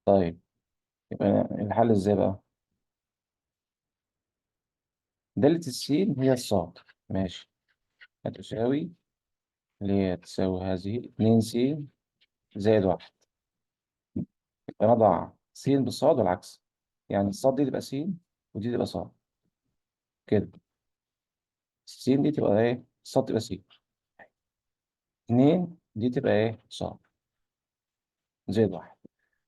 طيب، يبقى الحل ازاي بقى؟ دالة السين هي الصاد. ماشي. هتساوي، اللي هي تساوي هذه 2 س زائد واحد. يبقى نضع س بالصاد والعكس. يعني الصاد دي تبقى س ودي تبقى صاد كده. س دي تبقى ايه؟ الصاد تبقى س. 2 دي تبقى ايه؟ صاد زائد واحد.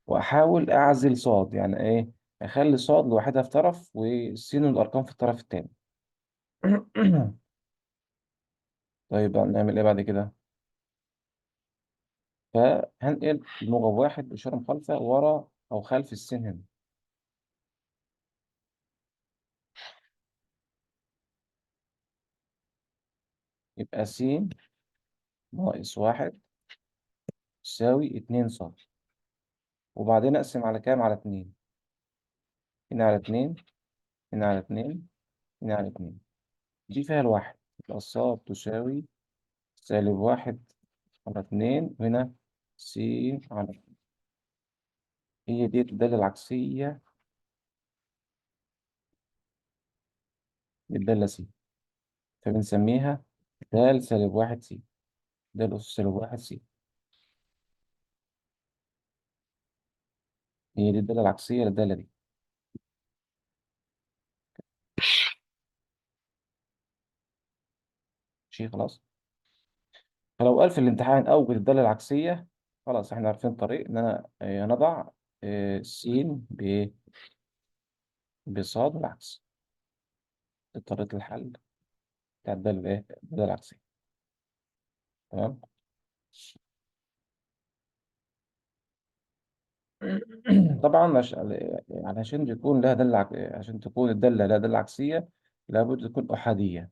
واحاول اعزل صاد، يعني ايه؟ اخلي صاد لوحدها في طرف والسين والارقام في الطرف التاني. طيب بقى نعمل ايه بعد كده؟ فهنقل الموجب واحد بإشارة مخالفة ورا أو خلف السين هنا. يبقى س ناقص واحد تساوي اتنين صاد. وبعدين أقسم على كام؟ على اتنين. هنا على اتنين، هنا على اتنين، هنا على اتنين. دي فيها الواحد. يبقى الصاد تساوي سالب واحد على اتنين، وهنا س على اتنين. هي دي الدالة العكسية للدالة س. فبنسميها دال سالب واحد س. دال أس سالب واحد س. هي دي الدالة العكسية للدالة دي. ماشي خلاص. فلو قال في الامتحان أوجد الدالة العكسية، خلاص احنا عارفين الطريق إن أنا نضع س بصاد والعكس. دي طريقة الحل بتاع الدالة إيه؟ الدالة العكسية. تمام. طبعا علشان يكون لها دالة عشان تكون الدالة لها دالة عكسية لابد تكون أحادية.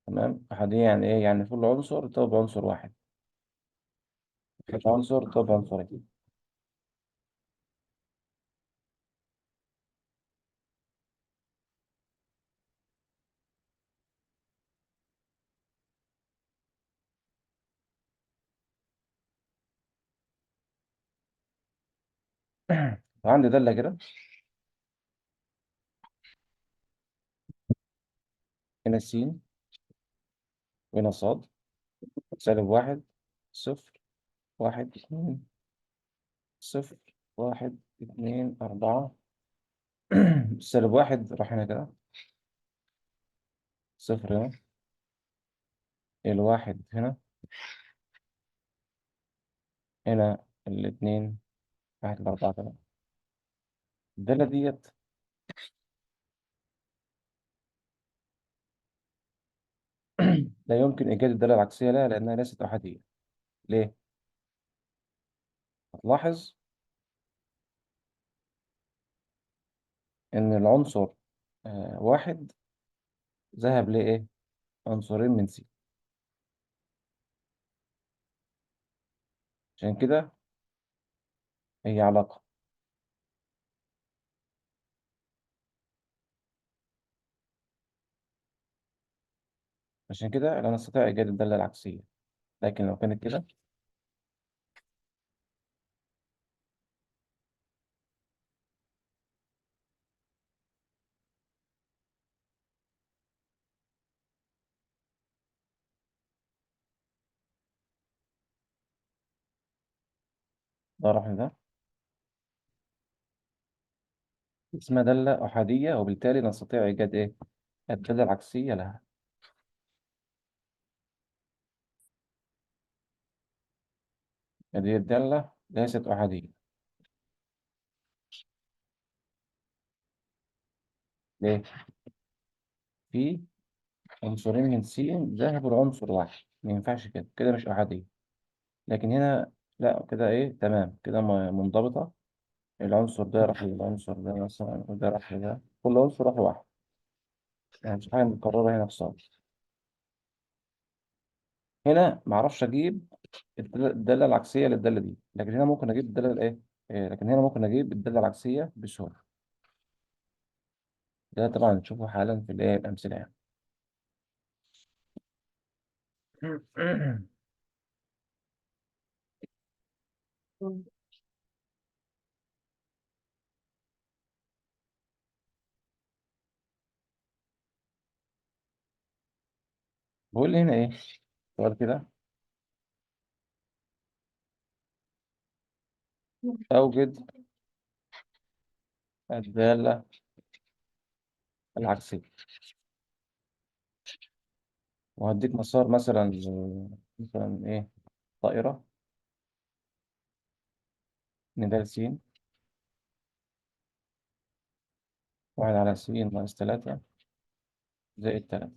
تمام. أحادية يعني إيه؟ يعني كل عنصر طب عنصر واحد، كل عنصر طب عنصرين. عندي دالة كده. هنا س وهنا صاد. سالب واحد صفر واحد اتنين صفر واحد اتنين أربعة. سالب واحد راح هنا كده. صفر هنا. الواحد هنا. هنا الاتنين. واحد الأربعة كده. الدالة ديت لا يمكن إيجاد الدالة العكسية لها لأنها ليست أحادية. ليه؟ هتلاحظ إن العنصر واحد ذهب لإيه؟ عنصرين من سي. عشان كده هي علاقة. عشان كده لا نستطيع إيجاد الدالة العكسية. لكن لو كانت كده ده راح ده. اسمها دالة أحادية وبالتالي نستطيع إيجاد إيه؟ الدالة العكسية لها. هذه الدالة ليست أحادية. ليه؟ في عنصرين من س ذهبوا لعنصر واحد، ما ينفعش كده، كده مش أحادية. لكن هنا لا، كده إيه؟ تمام كده منضبطة. العنصر ده راح للعنصر ده مثلا، وده راح لده، كل عنصر راح لواحد. يعني مش حاجة متكررة هنا في صاد. هنا معرفش أجيب الدالة العكسية للدالة دي، لكن هنا ممكن أجيب الدالة الإيه؟ لكن هنا ممكن أجيب الدالة العكسية بسهولة. ده طبعا نشوفه حالا في الإيه؟ الأمثلة يعني. بقول لي هنا إيه سؤال كده. أوجد الدالة العكسية، وهديك مسار مثلا مثلا إيه، طائرة، ندال س، واحد على س ناقص تلاتة زائد تلاتة.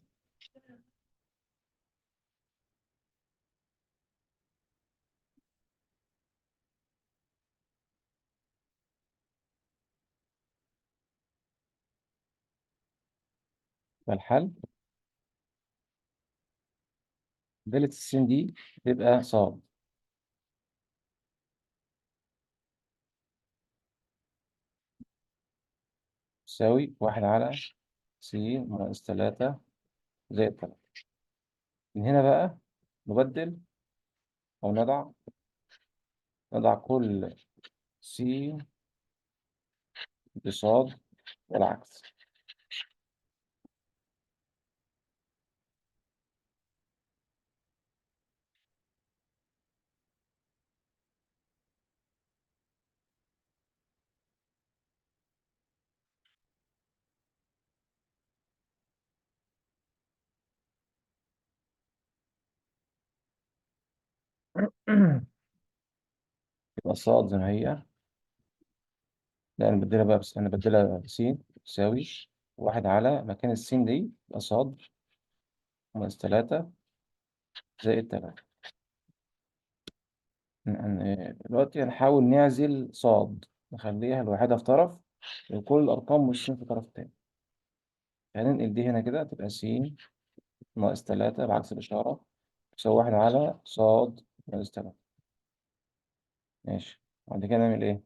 فالحل دالة السين دي تبقى صاد تساوي واحد على س ناقص تلاتة زائد تلاتة. من هنا بقى نبدل أو نضع كل س بصاد والعكس. يبقى صاد زي ما هي. لا نبدلها بقى، بس نبدلها س تساوي واحد على مكان السين دي يبقى صاد ناقص تلاتة زائد تلاتة. يعني دلوقتي هنحاول نعزل صاد، نخليها الوحيدة في طرف وكل الأرقام والسين في طرف تاني. هننقل دي هنا كده تبقى س ناقص تلاتة بعكس الإشارة تساوي واحد على صاد ناقص تلاتة. ماشي، بعد كده نعمل إيه؟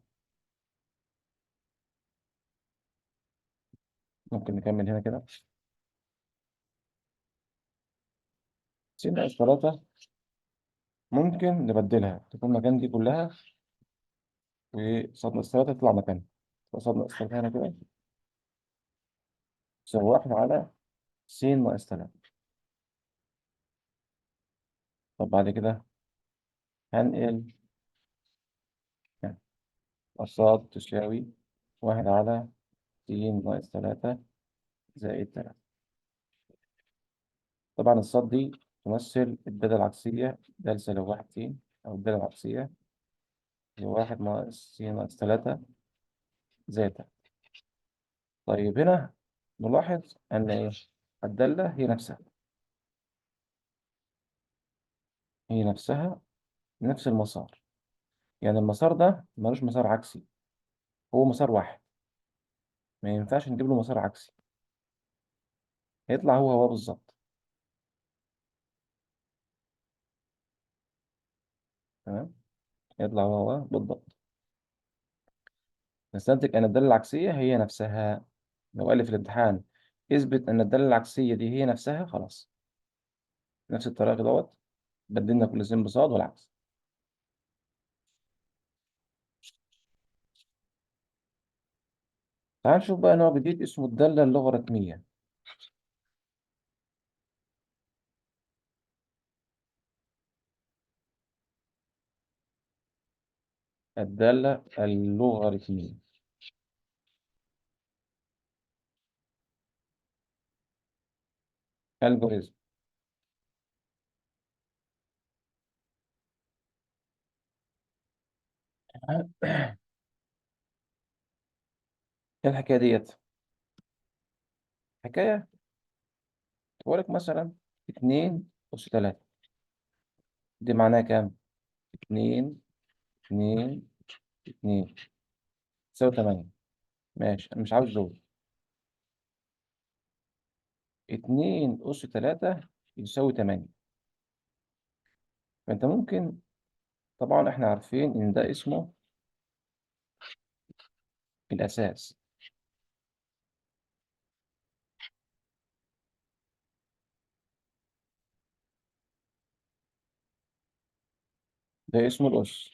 ممكن نكمل هنا كده س ناقص تلاتة، ممكن نبدلها تكون مكان دي كلها، وصاد ناقص تلاتة تطلع مكانها. تبقى صاد ناقص تلاتة هنا كده تساوي واحد على س ناقص تلاتة. طب بعد كده هنقل يعني الصاد تساوي واحد على س ناقص تلاتة زائد تلاتة. طبعا الصاد دي تمثل الدالة العكسية، دالة سالب واحد س، أو الدالة العكسية هي واحد ناقص س ناقص تلاتة زائد تلاتة. طيب هنا نلاحظ أن إيه؟ الدالة هي نفسها نفس المسار. يعني المسار ده ملوش مسار عكسي، هو مسار واحد، ما ينفعش نجيب له مسار عكسي، هيطلع هو بالظبط. تمام، يطلع هو بالضبط. نستنتج أن الدالة العكسية هي نفسها. لو قال لي في الامتحان اثبت أن الدالة العكسية دي هي نفسها، خلاص نفس الطريقة دوت، بدلنا كل سين بصاد والعكس. تعال نشوف بقى نوع جديد اسمه الدالة اللوغاريتمية. الدالة اللوغاريتمية الجوريزم. ايه الحكاية ديت؟ حكاية تقول لك مثلا 2 أس 3 دي معناها كام؟ 2 2 2 تساوي 8. ماشي، أنا مش عاوز دول. 2 أس 3 يساوي 8. فأنت ممكن، طبعا احنا عارفين إن ده اسمه الأساس، ده اسمه الأس.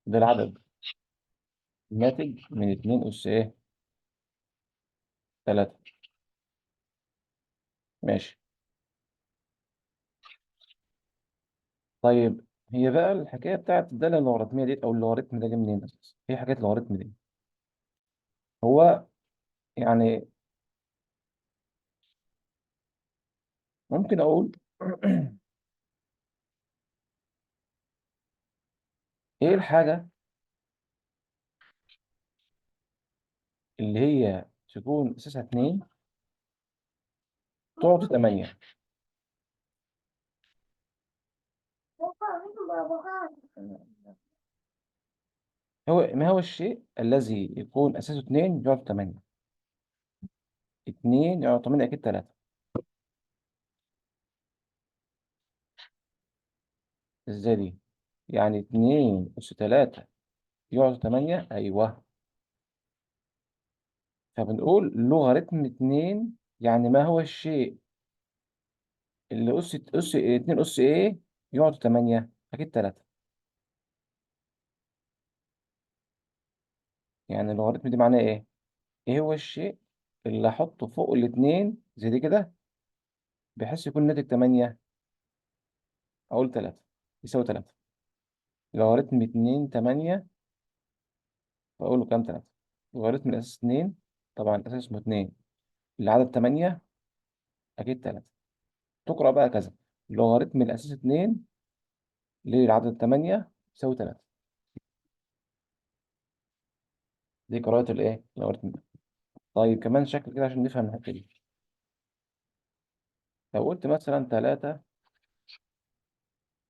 ده العدد الناتج من 2 أس إيه؟ 3. ماشي. طيب هي بقى الحكاية بتاعت الدالة اللوغاريتمية دي أو اللوغاريتم ده جه منين أساسا؟ إيه حكاية اللوغاريتم دي؟ هو يعني ممكن أقول إيه الحاجة اللي هي تكون أساسها 2 تعطي 8؟ ما هو الشيء الذي يكون أساسه 2 يعطي 8؟ 2 يعطي 8 أكيد 3. إزاي دي؟ يعني 2 أس 3 يعطي 8؟ أيوه. فبنقول لوغاريتم 2 يعني ما هو الشيء اللي أس 2 أس إيه يقعد 8؟ أكيد 3. يعني اللوغاريتم دي معناه إيه؟ إيه هو الشيء اللي أحطه فوق الاتنين زي دي كده بحيث يكون ناتج 8؟ أقول 3 يساوي 3. لوغاريتم 2 8 فأقول له كام؟ 3. لوغاريتم الأساس 2، طبعا الأساس اسمه 2، العدد 8 أكيد 3. تقرأ بقى كذا: لوغاريتم الأساس 2 للعدد 8 يساوي 3. دي قراءة الإيه؟ لوغاريتم. طيب كمان شكل كده عشان نفهم الحتة دي. لو قلت مثلا 3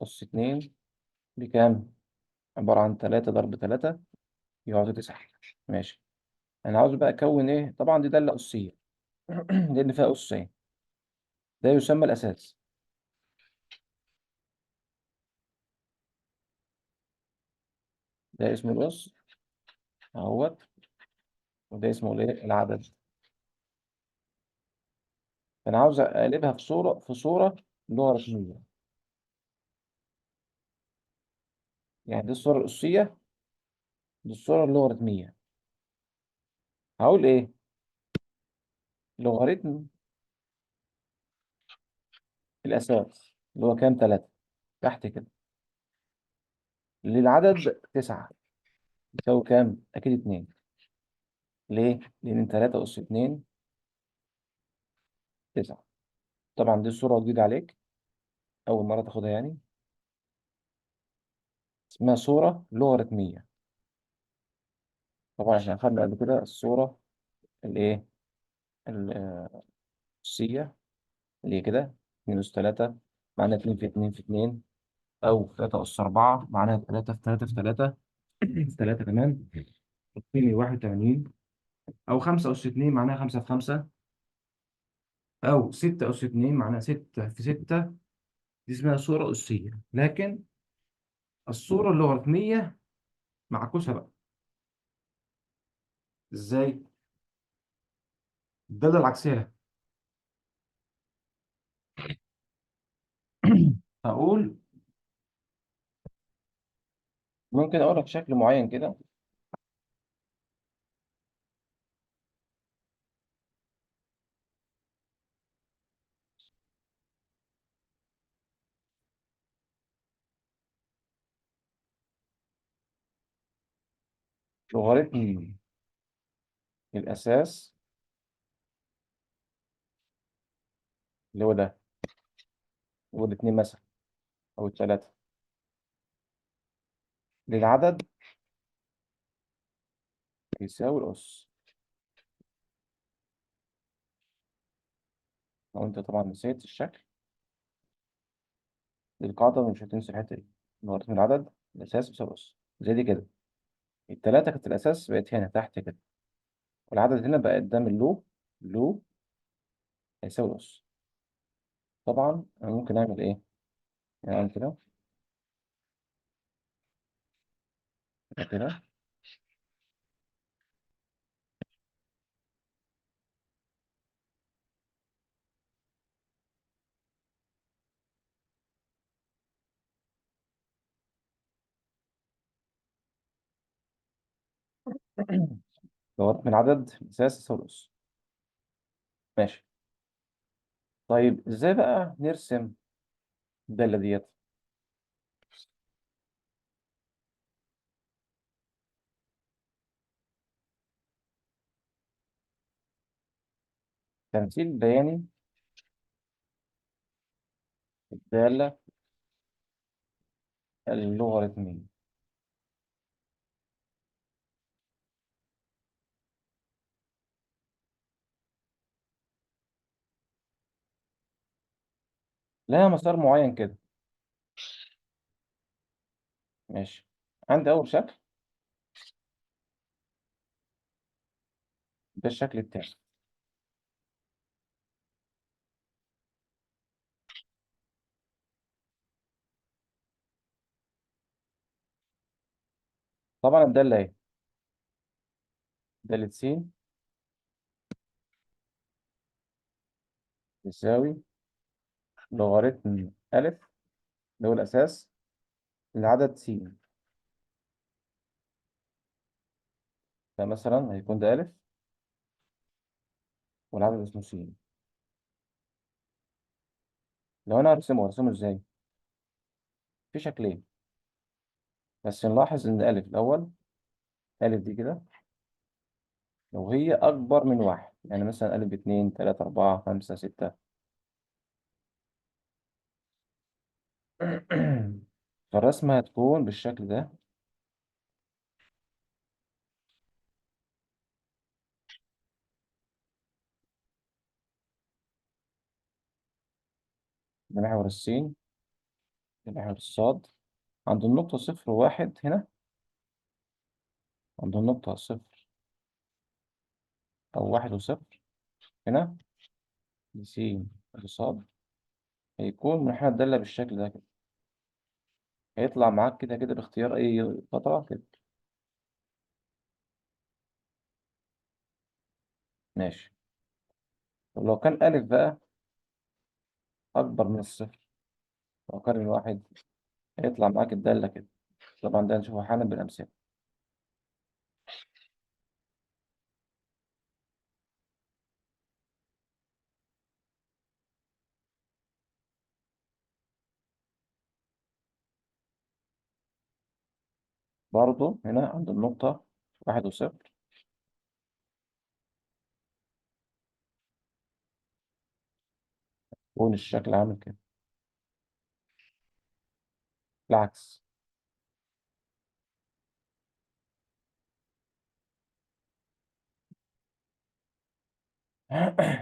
أس 2 بكام؟ عبارة عن 3 ضرب 3 يقعدوا 9. ماشي. أنا عاوز بقى أكون إيه؟ طبعا دي دالة أسية لأن فيها أسين. ده يسمى الأساس. ده اسمه الأس أهوت. وده اسمه الإيه؟ العدد. فأنا عاوز أقلبها في صورة لغة رسمية. يعني دي الصورة الأسية، دي الصورة اللوغاريتمية. هقول إيه؟ لوغاريتم الأساس اللي هو كام؟ 3 تحت كده للعدد 9 يساوي كام؟ أكيد 2. ليه؟ لأن 3 أس 2 9. طبعا دي صورة جديدة عليك، أول مرة تاخدها يعني. اسمها صورة لوغاريتمية. طبعا احنا أخدنا قبل كده الصورة الإيه؟ الأسية اللي هي كده 2 أس 3 معناها 2 في 2 في 2، أو 3 أس 4 معناها 3 في 3 في 3 في 3 كمان تديني 81، أو 5 أس 2 معناها 5 في 5، أو 6 أس 2 معناها 6 في 6. دي اسمها صورة أسية. لكن الصورة اللوغاريتمية معكوسة بقى. إزاي؟ الدالة العكسية. هقول ممكن أقول لك شكل معين كده. لوغاريتم الأساس اللي هو ده والاتنين مثلا أو التلاتة للعدد يساوي الأس. لو أنت طبعا نسيت الشكل، دي القاعدة مش هتنسى الحتة دي. لوغاريتم العدد الأساس بيساوي الأس زي دي كده. التلاتة كانت الأساس بقت هنا تحت كده، والعدد هنا بقى قدام اللو هيساوي الأس. طبعا أنا ممكن أعمل إيه؟ يعني أعمل كده كده. لغاية من عدد الأساس يساوي الأس. ماشي. طيب إزاي بقى نرسم الدالة ديت؟ تمثيل بياني الدالة اللوغاريتمية. لها مسار معين كده. ماشي. عندي أول شكل، ده الشكل التاني. طبعا الدالة إيه؟ دالة س يساوي لوغاريتم ألف اللي هو الأساس العدد س. فمثلا هيكون ده ألف والعدد اسمه س. لو أنا هرسمه إزاي؟ في شكلين، بس نلاحظ إن ألف الأول، ألف دي كده لو هي أكبر من واحد، يعني مثلا ألف باتنين تلاتة أربعة خمسة ستة. فالرسمة هتكون بالشكل ده. ده محور السين، ده محور الصاد. عند النقطة صفر وواحد هنا، عند النقطة صفر أو واحد وصفر هنا، دي س ودي صاد. هيكون منحنى الدالة بالشكل ده كده، هيطلع معاك كده كده باختيار أي قطعة كده. ماشي. طب لو كان ألف بقى أكبر من الصفر وأقل من واحد، هيطلع معاك الدالة كده. طبعا ده نشوفه حالا بالأمثلة. برضه هنا عند النقطة واحد وصفر، يكون الشكل عامل كده. العكس.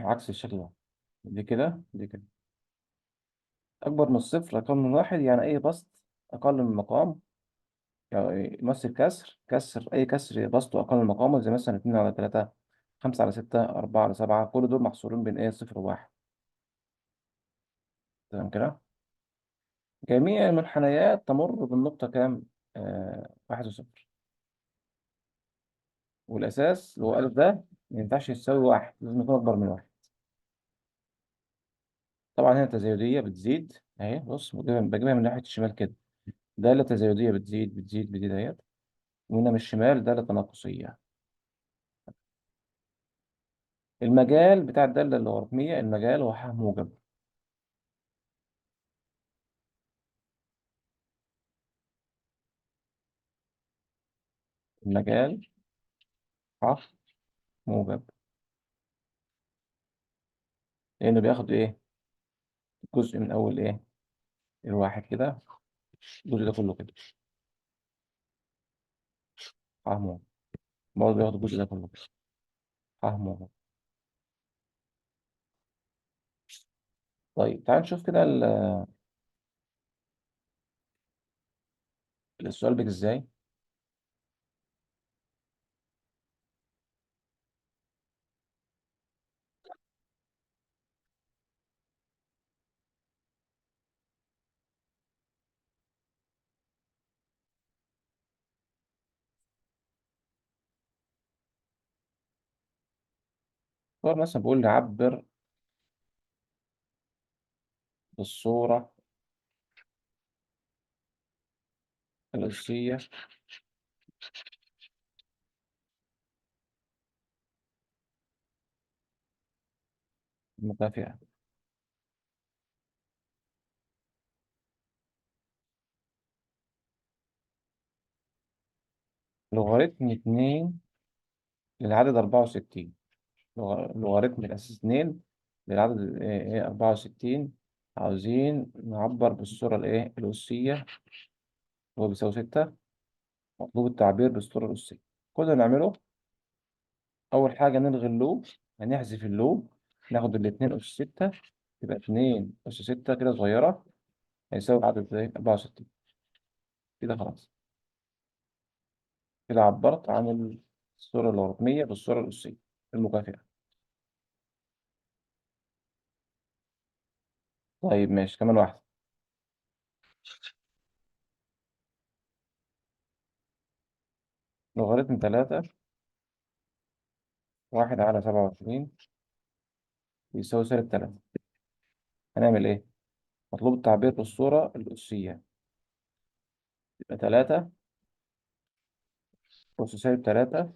عكس الشكل ده. دي كده دي كده أكبر من الصفر أقل من واحد، يعني أي بسط أقل من مقام يعني يمثل كسر أي كسر بسطه أقل من مقامه، زي مثلا اتنين على تلاتة، خمسة على ستة، أربعة على سبعة، كل دول محصورين بين إيه صفر وواحد. تمام كده. جميع المنحنيات تمر بالنقطة كام؟ واحد وصفر. والأساس اللي هو ألف ده ما ينفعش يساوي واحد، لازم يكون أكبر من واحد. طبعا هنا التزايدية بتزيد أهي، بص بجيبها من ناحية الشمال كده. دالة تزايدية بتزيد بتزيد بتزيد أهي. وهنا من الشمال دالة تناقصية. المجال بتاع الدالة اللوغاريتمية، المجال هو ح موجب. المجال ح موجب، لأنه بياخد إيه؟ جزء من أول إيه؟ الواحد كده، الجزء ده كله كده ح موجب. برضه بياخد الجزء ده كله كده ح موجب. طيب تعال نشوف كده السؤال بيجي إزاي. هو مثلا بيقول لي عبر بالصورة الأسية مكافئة. لوغاريتم 2 للعدد 64. لوغاريتم الأساس 2 للعدد 64. عاوزين نعبر بالصورة الأسية. هو بيساوي 6. مطلوب التعبير بالصورة الأسية. كل اللي نعمله أول حاجة نلغي اللوب. هنحذف اللوب. ناخد الاتنين أس 6. يبقى 2 أس 6 كده صغيرة. هيساوي عدد 64. كده خلاص. كده عبرت عن الصورة اللوغاريتمية بالصورة الأسية المكافئة. طيب ماشي، كمان واحدة. لوغاريتم 3 1/27 يساوي -3. هنعمل إيه؟ مطلوب التعبير بالصورة الأسية. يبقى 3 أس -3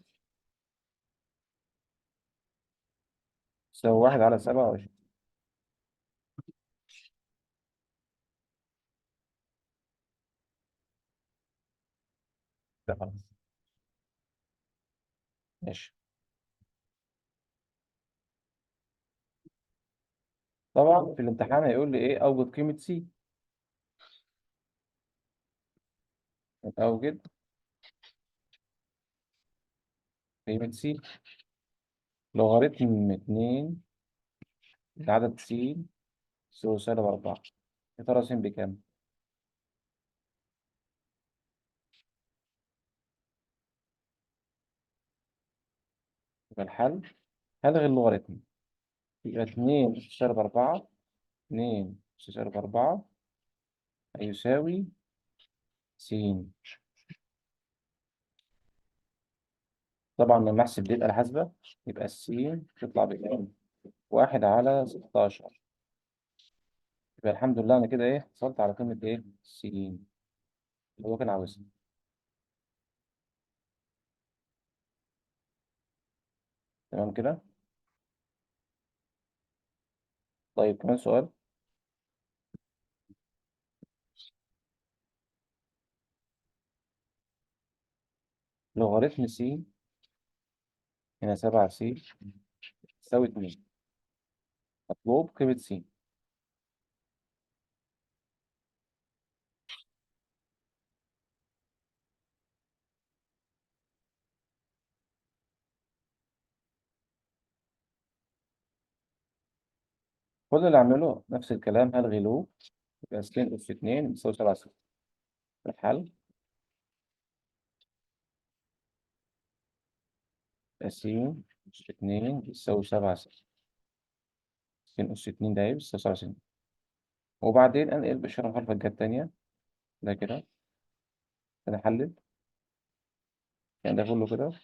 يساوي 1/27. ده خلاص. ماشي. طبعا في الامتحان هيقول لي إيه؟ أوجد قيمة سي. أوجد قيمة سي. لوغاريتم 2 لعدد س يساوي -4. يا ترى س بكام؟ يبقى الحل هلغي اللوغاريتم. يبقى 2 -4. 2 -4 هيساوي س. طبعا لما أحسب دي يبقى الحاسبة. يبقى السين تطلع بكام؟ 1/16. يبقى الحمد لله أنا كده حصلت على قيمة السين اللي هو كان عاوزها. تمام كده. طيب كمان سؤال. لوغاريتم س هنا 7 س تساوي 2. مطلوب قيمة س. كل اللي أعمله نفس الكلام، هلغي لو. يبقى س أس 2 بتساوي 7 س. الحل يبقى س أس 2 بتساوي 7 س. س أس 2 ده بتساوي 7 س. وبعدين أنقل بالإشارة المخالفة الجهة التانية. ده كده. أنا أحلل. يعني ده كله كده.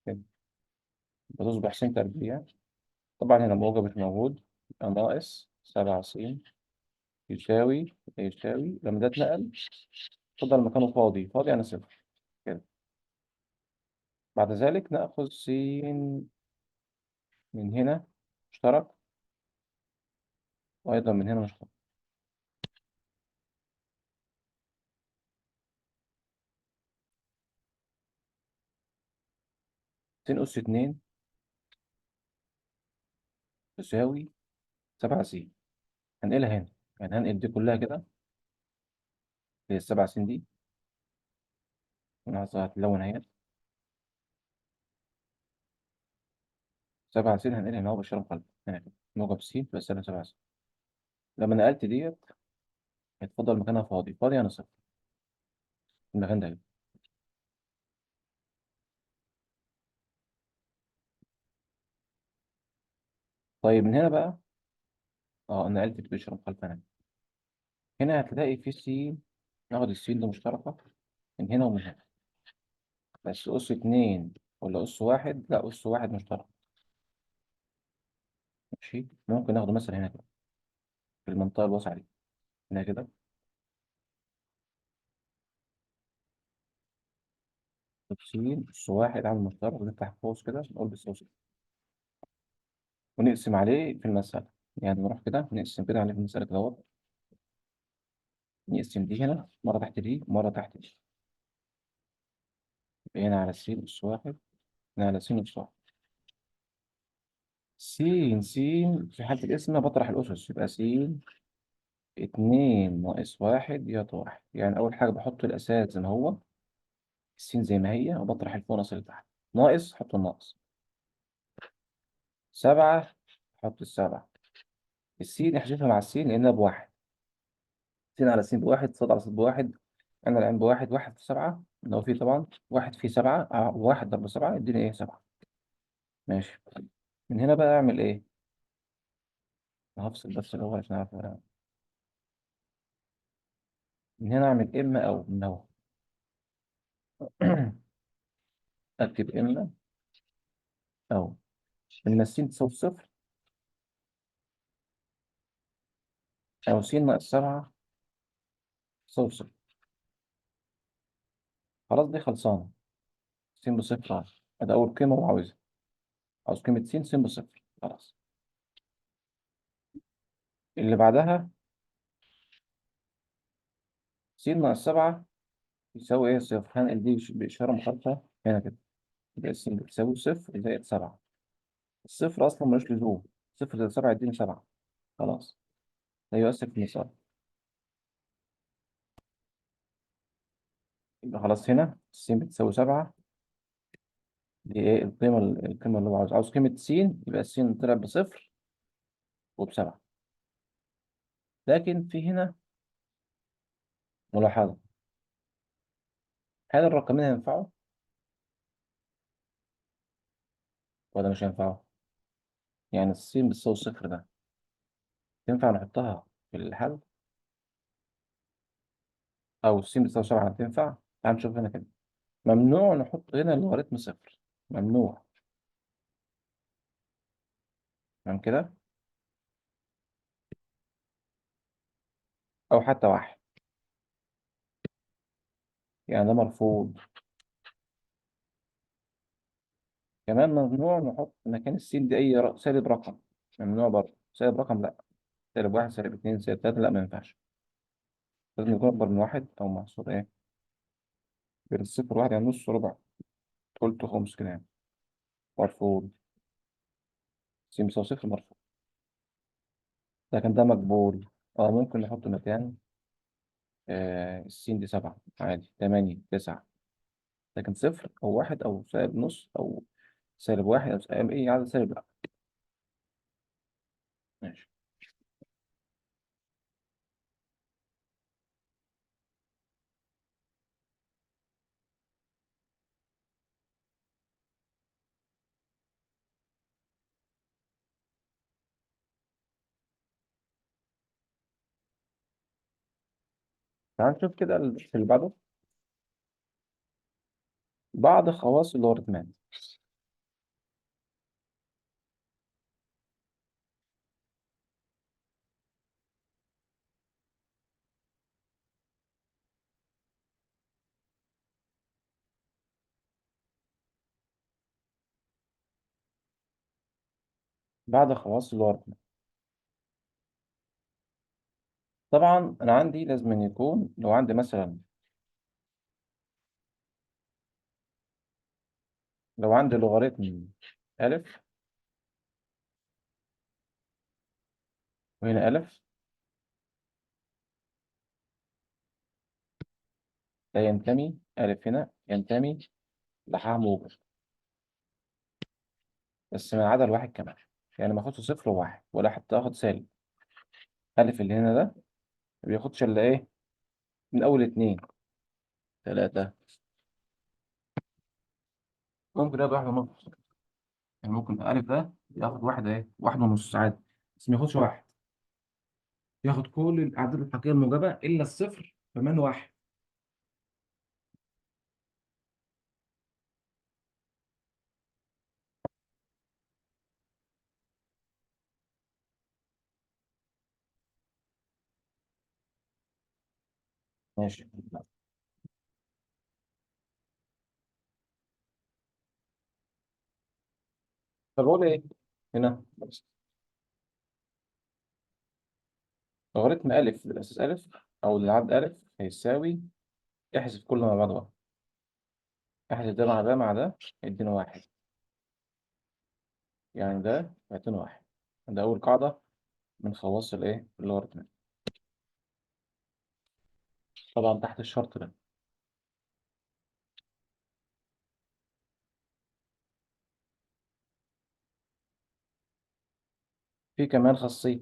كده. بتصبح س تربيع. طبعا هنا موجب مش موجود. يبقى ناقص 7 س يساوي لما ده اتنقل فضل مكانه فاضي. فاضي يعني صفر. كده. بعد ذلك نأخذ س من هنا مشترك، وأيضا من هنا مشترك. س أس 2 تساوي 7 س. هنقلها هنا. يعني هنقل دي كلها كده. هي السبع س دي. هتلون اهي. 7 س هنقلها هنا اهو بالشرم قلب هنا كده. موجب س بس أنا 7 س. لما نقلت ديت هيتفضل مكانها فاضي. فاضي يعني صفر. المكان ده. طيب من هنا بقى نقلت بالشرم قلب هنا. هنا هتلاقي في س. ناخد السين دي مشتركة من هنا ومن هنا. بس أس 2 ولا أس 1؟ لا، أس 1 مشترك. ماشي. ممكن ناخده مثلا هنا كده في المنطقة الواسعة دي. هنا كده. س أس 1 عامل مشترك. نفتح قوس كده نقول بس أس. ونقسم عليه في المسألة. يعني نروح كده نقسم كده عليه في المسألة كده اهو. نقسم دي هنا مرة تحت دي مرة تحت دي. يبقى هنا على س أس واحد، هنا على س أس واحد. س س في حالة القسمة بطرح الأسس، يبقى س اتنين ناقص واحد يعطي واحد. يعني أول حاجة بحط الأساس زي ما هو، السين زي ما هي، وبطرح الفوق ناقص اللي تحت. ناقص حط الناقص. سبعة حط السبعة. السين احذفها مع السين لأنها بواحد. سين على سين بواحد، صاد على صاد بواحد. أنا الآن بواحد، واحد في سبعة لو في طبعا واحد في سبعة، واحد ضرب سبعة يديني إيه؟ سبعة. ماشي. من هنا بقى أعمل إيه؟ هفصل بس الأول عشان أعرف من هنا أعمل إما أو من هو. أكتب إما أو. لما السين تساوي صفر أو س ناقص سبعة تساوي صفر. خلاص دي خلصانة. س بصفر. ده أول قيمة هو عاوزها. عاوز قيمة س بصفر. خلاص. اللي بعدها س ناقص سبعة يساوي إيه؟ صفر. هنقل دي بإشارة مخالفة هنا كده. يبقى س بتساوي صفر زائد سبعة. الصفر أصلا ملوش لزوم. صفر زائد سبعة يديني سبعة. خلاص. لا يؤثر في المسار. يبقى خلاص هنا س بتساوي سبعة. دي إيه القيمة اللي هو عاوز. عاوز قيمة س، يبقى س طلع بصفر وبسبعة. لكن في هنا ملاحظة. هل الرقمين هينفعوا ولا مش هينفعوا؟ يعني السين بتساوي صفر ده تنفع نحطها في الحل؟ أو السين بتساوي سبعة تنفع؟ تعال نشوف هنا كده. ممنوع نحط هنا اللوغاريتم صفر. ممنوع. تمام كده. أو حتى واحد. يعني ده مرفوض. كمان ممنوع نحط مكان السين دي أي سالب رقم. ممنوع برضه سالب رقم لأ. سالب واحد، سالب اتنين، سالب تلاتة لأ، ما ينفعش. لازم يكون أكبر من واحد أو محصور إيه بين الصفر والواحد، يعني نص ربع تلت خمس كده يعني. مرفوض. السين بيساوي صفر مرفوض. لكن ده مقبول. اه ممكن نحط مكان السين دي سبعة عادي، تمانية، تسعة. لكن صفر أو واحد أو سالب نص أو سالب واحد أو سالب أي عدد سالب لأ. ماشي. تعال نشوف كده الدرس اللي بعده. بعض خواص اللوغاريتمات. بعض خواص اللوغاريتمات. طبعا أنا عندي لازم أن يكون لو عندي مثلا، لو عندي لوغاريتم ألف وهنا ألف، لا ينتمي ألف هنا ينتمي لحاء موجب، بس من عدد واحد كمان. يعني ما اخدش صفر وواحد ولا حتى اخد سالب. ألف اللي هنا ده ما بياخدش إلا إيه؟ من أول اتنين، تلاتة. ممكن ياخد واحد ونص. يعني ممكن ألف ده ياخد واحد إيه؟ واحد ونص عادي. بس ما ياخدش واحد. ياخد كل الأعداد الحقيقية الموجبة إلا الصفر كمان واحد. ماشي. طب أقول إيه؟ هنا لوغاريتم ألف بالأساس ألف أو العد ألف هيساوي، احذف كله مع بعض بقى. احذف ده مع ده مع ده يدينا واحد، يعني ده يعطينا واحد. ده أول قاعدة من خواص الإيه اللوغاريتم. طبعا تحت الشرط ده. في كمان خاصية،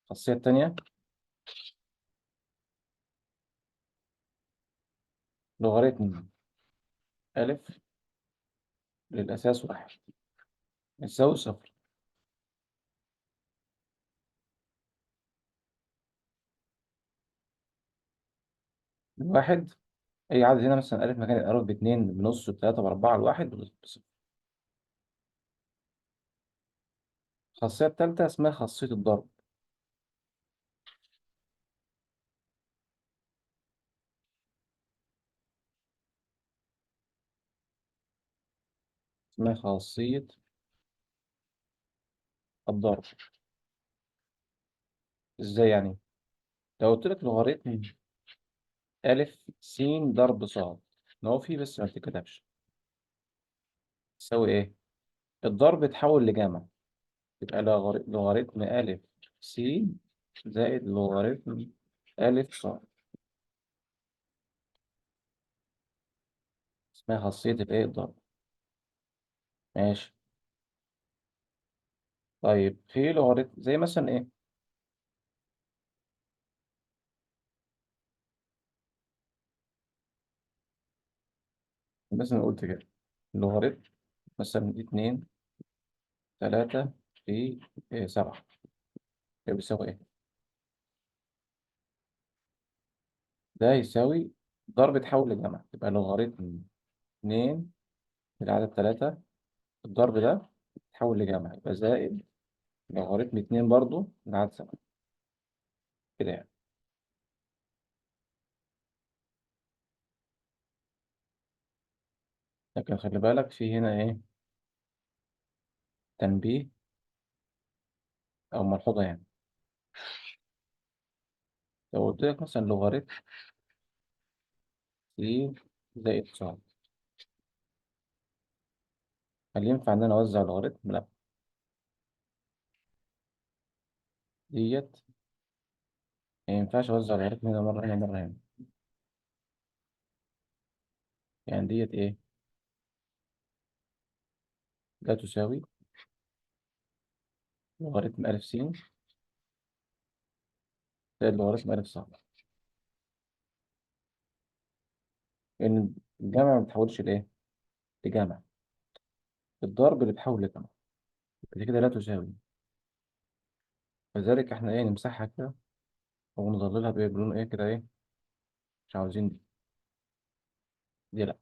الخاصية التانية لوغاريتم ألف للأساس واحد يساوي صفر. الواحد أي عدد هنا، مثلا ألف مكان الألف باتنين بنص بتلاتة بأربعة الواحد بصفر. الخاصية التالتة اسمها خاصية الضرب. اسمها خاصية الضرب. إزاي يعني؟ لو قلت لك لوغاريتم ألف س ضرب صاد، إن هو فيه بس ما بتتكتبش، تساوي إيه؟ الضرب اتحول لجمع، يبقى لوغاريتم ألف س زائد لوغاريتم ألف صاد. اسمها خاصية الإيه الضرب. ماشي. طيب في لوغاريتم زي مثلا إيه؟ مثلا قلت كده لوغاريتم مثلا اتنين تلاتة في سبعة، ده بيساوي إيه؟ ده يساوي ضرب اتحول لجمع، يبقى لوغاريتم اتنين بالعدد تلاتة، الضرب ده اتحول لجمع يبقى زائد لوغاريتم اتنين برضو بالعدد سبعة، كده يعني. لكن خلي بالك في هنا إيه تنبيه أو ملحوظة يعني. لو قلت لك مثلا لوغاريتم س زائد ص، هل ينفع إن أنا أوزع لوغاريتم؟ لأ. ديت ما ينفعش أوزع لوغاريتم هنا مرة هنا مرة هنا. يعني ديت إيه؟ لا تساوي لوغاريتم ألف س زائد لوغاريتم ألف ص، لأن الجمع ما بيتحولش لإيه؟ لجمع. الضرب اللي بيتحول لجمع، دي كده لا تساوي. لذلك إحنا إيه نمسحها كده ونظللها بإيه بلون إيه كده إيه، مش عاوزين دي. دي لأ،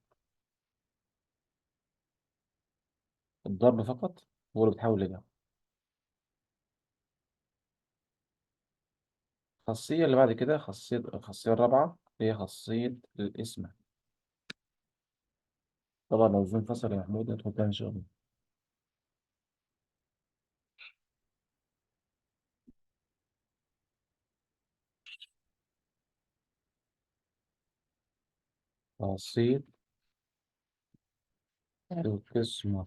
الضرب فقط هو اللي بيتحول لجمع. الخاصية اللي بعد كده الخاصية الرابعة هي خاصية الاسم. طبعا لو زون فصل يا محمود ندخل تاني إن شاء الله. خاصية القسمة.